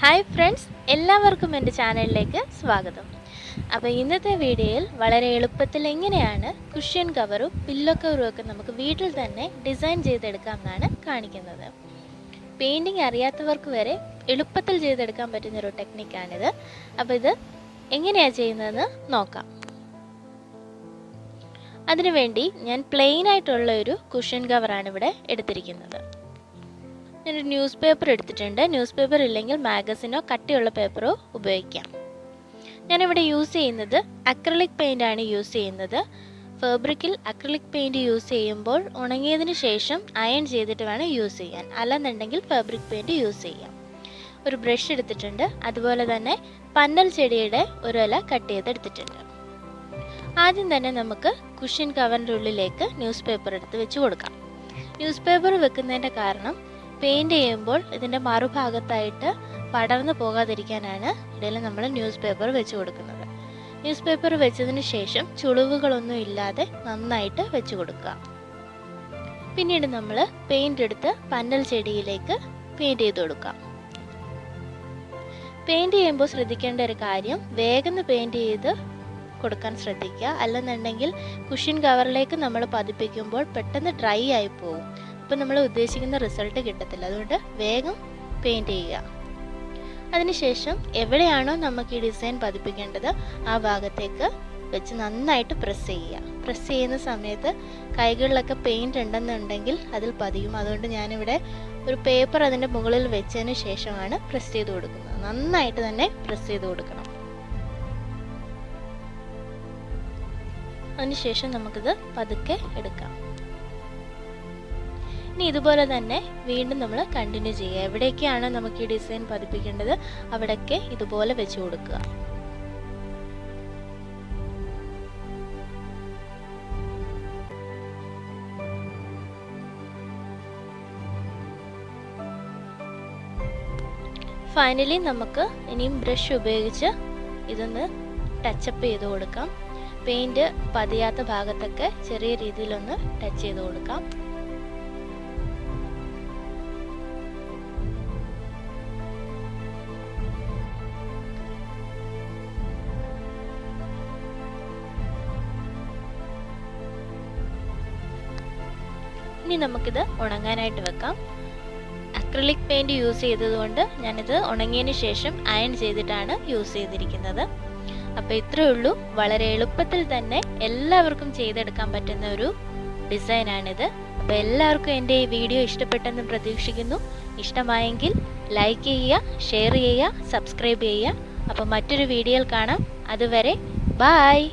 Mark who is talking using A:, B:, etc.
A: Hi friends, എല്ലാവർക്കും എൻ്റെ ചാനലിലേക്ക് സ്വാഗതം. അപ്പോൾ ഇന്നത്തെ വീഡിയോയിൽ വളരെ എളുപ്പത്തിൽ എങ്ങനെയാണ് കുഷ്യൻ കവറും പില്ലോ കവറും ഒക്കെ നമുക്ക് വീട്ടിൽ തന്നെ ഡിസൈൻ ചെയ്തെടുക്കാമെന്നാണ് കാണിക്കുന്നത്. പെയിൻറ്റിങ് അറിയാത്തവർക്ക് വരെ എളുപ്പത്തിൽ ചെയ്തെടുക്കാൻ പറ്റുന്നൊരു ടെക്നിക്കാണിത്. അപ്പോൾ ഇത് എങ്ങനെയാണ് ചെയ്യുന്നതെന്ന് നോക്കാം. അതിനുവേണ്ടി ഞാൻ പ്ലെയിൻ ആയിട്ടുള്ള ഒരു കുഷ്യൻ കവറാണ് ഇവിടെ എടുത്തിരിക്കുന്നത്. ഞാനൊരു ന്യൂസ് പേപ്പർ എടുത്തിട്ടുണ്ട്. ന്യൂസ് പേപ്പർ ഇല്ലെങ്കിൽ മാഗസിനോ കട്ടിയുള്ള പേപ്പറോ ഉപയോഗിക്കാം. ഞാനിവിടെ യൂസ് ചെയ്യുന്നത് അക്രിലിക് പെയിൻ്റ് ആണ് യൂസ് ചെയ്യുന്നത്. ഫാബ്രിക്കിൽ അക്രിലിക് പെയിൻറ് യൂസ് ചെയ്യുമ്പോൾ ഉണങ്ങിയതിന് ശേഷം അയൺ ചെയ്തിട്ട് വേണം യൂസ് ചെയ്യാൻ, അല്ലെന്നുണ്ടെങ്കിൽ ഫാബ്രിക് പെയിൻറ് യൂസ് ചെയ്യാം. ഒരു ബ്രഷ് എടുത്തിട്ടുണ്ട്. അതുപോലെ തന്നെ പന്നൽ ചെടിയുടെ ഒരു ഇല കട്ട് ചെയ്തെടുത്തിട്ടുണ്ട്. ആദ്യം തന്നെ നമുക്ക് കുഷ്യൻ കവറിൻ്റെ ഉള്ളിലേക്ക് ന്യൂസ് പേപ്പർ എടുത്ത് വെച്ച് കൊടുക്കാം. ന്യൂസ് പേപ്പർ വെക്കുന്നതിൻ്റെ കാരണം പെയിൻറ് ചെയ്യുമ്പോൾ ഇതിൻ്റെ മറുഭാഗത്തായിട്ട് പടർന്നു പോകാതിരിക്കാനാണ് ഇടയിൽ നമ്മൾ ന്യൂസ് പേപ്പർ വെച്ച് കൊടുക്കുന്നത്. ന്യൂസ് പേപ്പർ വെച്ചതിന് ശേഷം ചുളിവുകളൊന്നും ഇല്ലാതെ നന്നായിട്ട് വെച്ച് കൊടുക്കുക. പിന്നീട് നമ്മൾ പെയിൻ്റ് എടുത്ത് പന്നൽ ചെടിയിലേക്ക് പെയിൻറ് ചെയ്ത് കൊടുക്കാം. പെയിൻറ് ചെയ്യുമ്പോൾ ശ്രദ്ധിക്കേണ്ട ഒരു കാര്യം, വേഗം പെയിൻറ് ചെയ്ത് കൊടുക്കാൻ ശ്രദ്ധിക്കുക. അല്ലെന്നുണ്ടെങ്കിൽ കുഷ്യൻ കവറിലേക്ക് നമ്മൾ പതിപ്പിക്കുമ്പോൾ പെട്ടെന്ന് ഡ്രൈ ആയി പോകും. അപ്പോൾ നമ്മൾ ഉദ്ദേശിക്കുന്ന റിസൾട്ട് കിട്ടത്തില്ല. അതുകൊണ്ട് വേഗം പെയിൻറ് ചെയ്യുക. അതിനുശേഷം എവിടെയാണോ നമുക്ക് ഈ ഡിസൈൻ പതിപ്പിക്കേണ്ടത് ആ ഭാഗത്തേക്ക് വെച്ച് നന്നായിട്ട് പ്രസ് ചെയ്യുക. പ്രസ് ചെയ്യുന്ന സമയത്ത് കൈകളിലൊക്കെ പെയിൻറ് ഉണ്ടെന്നുണ്ടെങ്കിൽ അതിൽ പതിയും. അതുകൊണ്ട് ഞാനിവിടെ ഒരു പേപ്പർ അതിൻ്റെ മുകളിൽ വെച്ചതിന് ശേഷമാണ് പ്രസ് ചെയ്ത് കൊടുക്കുന്നത്. നന്നായിട്ട് തന്നെ പ്രസ് ചെയ്ത് കൊടുക്കണം. അതിനുശേഷം നമുക്കിത് പതുക്കെ എടുക്കാം. ഇനി ഇതുപോലെ തന്നെ വീണ്ടും നമ്മൾ കണ്ടിന്യൂ ചെയ്യുക. എവിടേക്കാണ് നമുക്ക് ഈ ഡിസൈൻ പതിപ്പിക്കേണ്ടത് അവിടെയൊക്കെ ഇതുപോലെ വെച്ച് കൊടുക്കുക. ഫൈനലി നമുക്ക് ഇനിയും ബ്രഷ് ഉപയോഗിച്ച് ഇതൊന്ന് ടച്ചപ്പ് ചെയ്ത് കൊടുക്കാം. പെയിൻറ് പതിയാത്ത ഭാഗത്തൊക്കെ ചെറിയ രീതിയിലൊന്ന് ടച്ച് ചെയ്ത് കൊടുക്കാം. ഇനി നമുക്കിത് ഉണങ്ങാനായിട്ട് വെക്കാം. അക്രിലിക് പെയിൻറ് യൂസ് ചെയ്തതുകൊണ്ട് ഞാനിത് ഉണങ്ങിയതിന് ശേഷം അയൺ ചെയ്തിട്ടാണ് യൂസ് ചെയ്തിരിക്കുന്നത്. അപ്പോൾ ഇത്രയേ ഉള്ളൂ. വളരെ എളുപ്പത്തിൽ തന്നെ എല്ലാവർക്കും ചെയ്തെടുക്കാൻ പറ്റുന്ന ഒരു ഡിസൈനാണിത്. അപ്പോൾ എല്ലാവർക്കും എൻ്റെ ഈ വീഡിയോ ഇഷ്ടപ്പെട്ടെന്ന് പ്രതീക്ഷിക്കുന്നു. ഇഷ്ടമായെങ്കിൽ ലൈക്ക് ചെയ്യുക, ഷെയർ ചെയ്യുക, സബ്സ്ക്രൈബ് ചെയ്യുക. അപ്പോൾ മറ്റൊരു വീഡിയോയിൽ കാണാം. അതുവരെ ബായ്.